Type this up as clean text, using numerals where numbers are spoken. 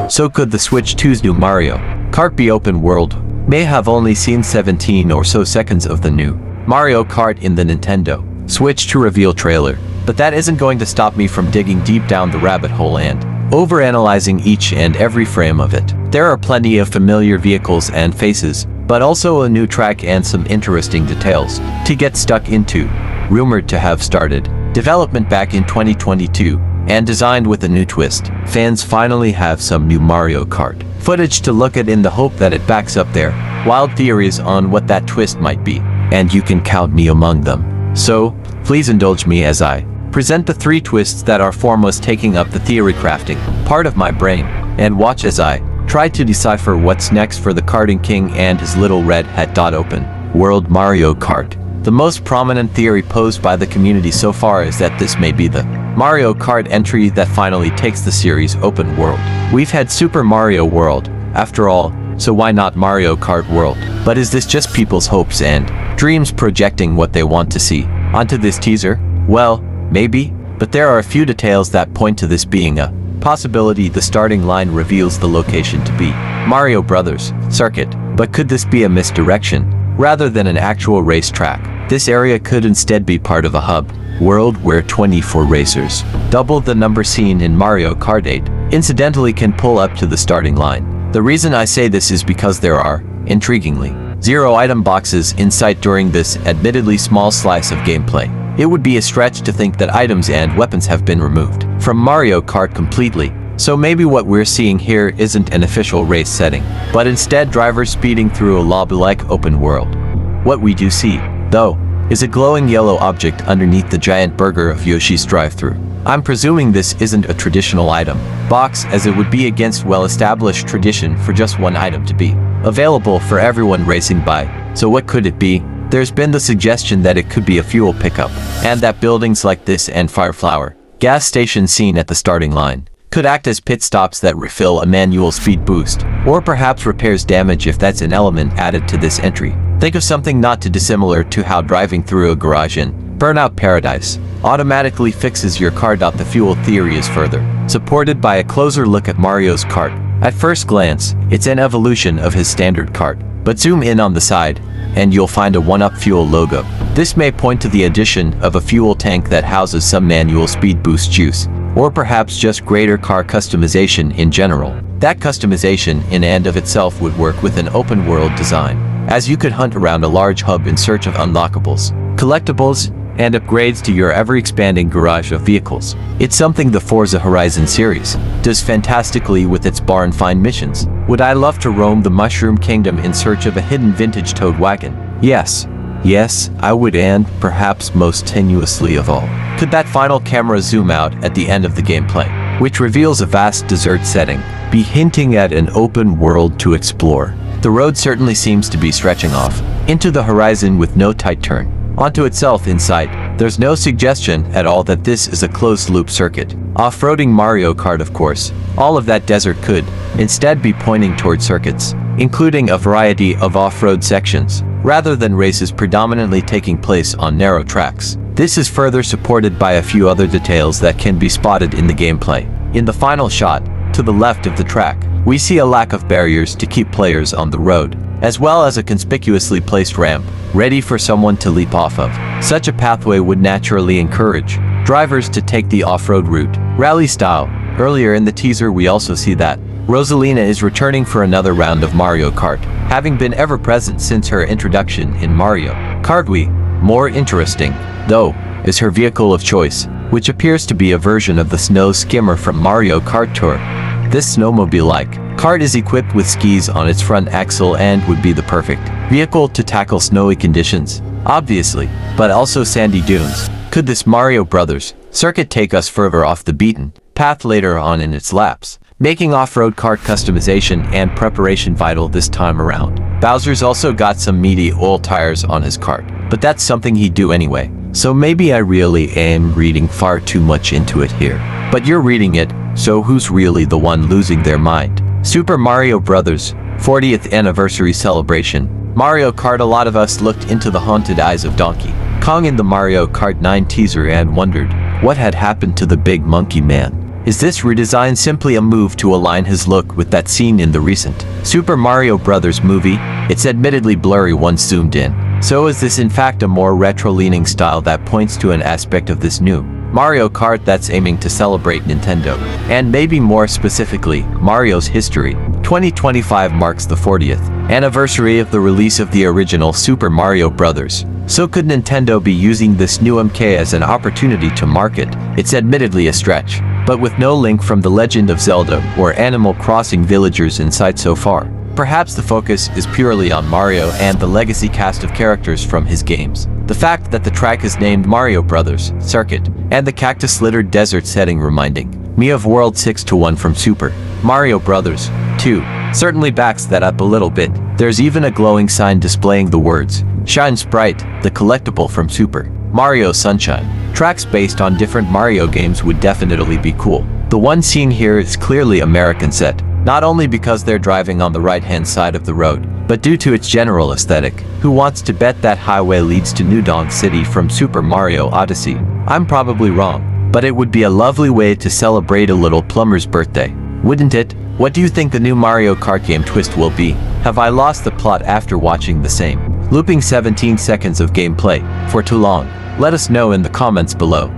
so could the Switch 2's new Mario Kart be open world. May have only seen 17 or so seconds of the new Mario Kart in the Nintendo Switch 2 reveal trailer, but that isn't going to stop me from digging deep down the rabbit hole and overanalyzing each and every frame of it. There are plenty of familiar vehicles and faces, but also a new track and some interesting details to get stuck into. Rumored to have started development back in 2022 and designed with a new twist, fans finally have some new Mario Kart footage to look at in the hope that it backs up their wild theories on what that twist might be, and you can count me among them. So, please indulge me as I present the 3 twists that are foremost taking up the theory crafting part of my brain, and watch as I try to decipher what's next for the karting king and his little red hat. Open world Mario Kart. The most prominent theory posed by the community so far is that this may be the Mario Kart entry that finally takes the series open world. We've had Super Mario World, after all, so why not Mario Kart World? But is this just people's hopes and dreams projecting what they want to see onto this teaser? Well, maybe, but there are a few details that point to this being a possibility. The starting line reveals the location to be Mario Brothers Circuit, but could this be a misdirection rather than an actual racetrack? This area could instead be part of a hub world where 24 racers, double the number seen in Mario Kart 8, incidentally can pull up to the starting line. The reason I say this is because there are, intriguingly, 0 item boxes in sight during this admittedly small slice of gameplay. It would be a stretch to think that items and weapons have been removed from Mario Kart completely, so maybe what we're seeing here isn't an official race setting, but instead drivers speeding through a lobby-like open world. What we do see, though, is a glowing yellow object underneath the giant burger of Yoshi's drive-thru. I'm presuming this isn't a traditional item box, as it would be against well-established tradition for just one item to be available for everyone racing by. So what could it be? There's been the suggestion that it could be a fuel pickup, and that buildings like this and Fireflower gas station seen at the starting line could act as pit stops that refill a manual speed boost, or perhaps repairs damage if that's an element added to this entry. Think of something not too dissimilar to how driving through a garage in Burnout Paradise automatically fixes your car. The fuel theory is further supported by a closer look at Mario's kart. At first glance, it's an evolution of his standard kart, but zoom in on the side, and you'll find a 1UP Fuel logo. This may point to the addition of a fuel tank that houses some manual speed boost juice, or perhaps just greater car customization in general. That customization in and of itself would work with an open world design, as you could hunt around a large hub in search of unlockables, collectibles, and upgrades to your ever-expanding garage of vehicles. It's something the Forza Horizon series does fantastically with its bar and find missions. Would I love to roam the Mushroom Kingdom in search of a hidden vintage Toad wagon? Yes, I would, and perhaps most tenuously of all, could that final camera zoom out at the end of the gameplay, which reveals a vast desert setting, be hinting at an open world to explore? The road certainly seems to be stretching off into the horizon with no tight turn onto itself in sight. There's no suggestion at all that this is a closed-loop circuit. Off-roading Mario Kart, of course. All of that desert could instead be pointing toward circuits, including a variety of off-road sections, rather than races predominantly taking place on narrow tracks. This is further supported by a few other details that can be spotted in the gameplay. In the final shot, to the left of the track, we see a lack of barriers to keep players on the road, as well as a conspicuously placed ramp, ready for someone to leap off of. Such a pathway would naturally encourage drivers to take the off-road route, rally style. Earlier in the teaser we also see that Rosalina is returning for another round of Mario Kart, having been ever present since her introduction in Mario Kart Wii. More interesting, though, is her vehicle of choice, which appears to be a version of the snow skimmer from Mario Kart Tour. This snowmobile-like kart is equipped with skis on its front axle and would be the perfect vehicle to tackle snowy conditions, obviously, but also sandy dunes. Could this Mario Brothers circuit take us further off the beaten path later on in its laps, making off-road kart customization and preparation vital this time around? Bowser's also got some meaty old tires on his kart, but that's something he'd do anyway, so maybe I really am reading far too much into it here. But you're reading it, so who's really the one losing their mind? Super Mario Bros. 40th Anniversary Celebration. Mario Kart. A lot of us looked into the haunted eyes of Donkey Kong in the Mario Kart 9 teaser and wondered what had happened to the big monkey man. Is this redesign simply a move to align his look with that scene in the recent Super Mario Bros. Movie? It's admittedly blurry once zoomed in. So is this in fact a more retro-leaning style that points to an aspect of this new Mario Kart that's aiming to celebrate Nintendo, and maybe more specifically, Mario's history? 2025 marks the 40th anniversary of the release of the original Super Mario Bros. So could Nintendo be using this new MK as an opportunity to market? It's admittedly a stretch, but with no link from The Legend of Zelda or Animal Crossing villagers in sight so far. Perhaps the focus is purely on Mario and the legacy cast of characters from his games. The fact that the track is named Mario Brothers Circuit, and the cactus-littered desert setting reminding me of World 6-1 from Super Mario Bros. 2 certainly backs that up a little bit. There's even a glowing sign displaying the words Shine Sprite, the collectible from Super Mario Sunshine. Tracks based on different Mario games would definitely be cool. The one seen here is clearly American set, not only because they're driving on the right-hand side of the road, but due to its general aesthetic. Who wants to bet that highway leads to New Donk City from Super Mario Odyssey? I'm probably wrong, but it would be a lovely way to celebrate a little plumber's birthday, wouldn't it? What do you think the new Mario Kart game twist will be? Have I lost the plot after watching the same looping 17 seconds of gameplay for too long? Let us know in the comments below.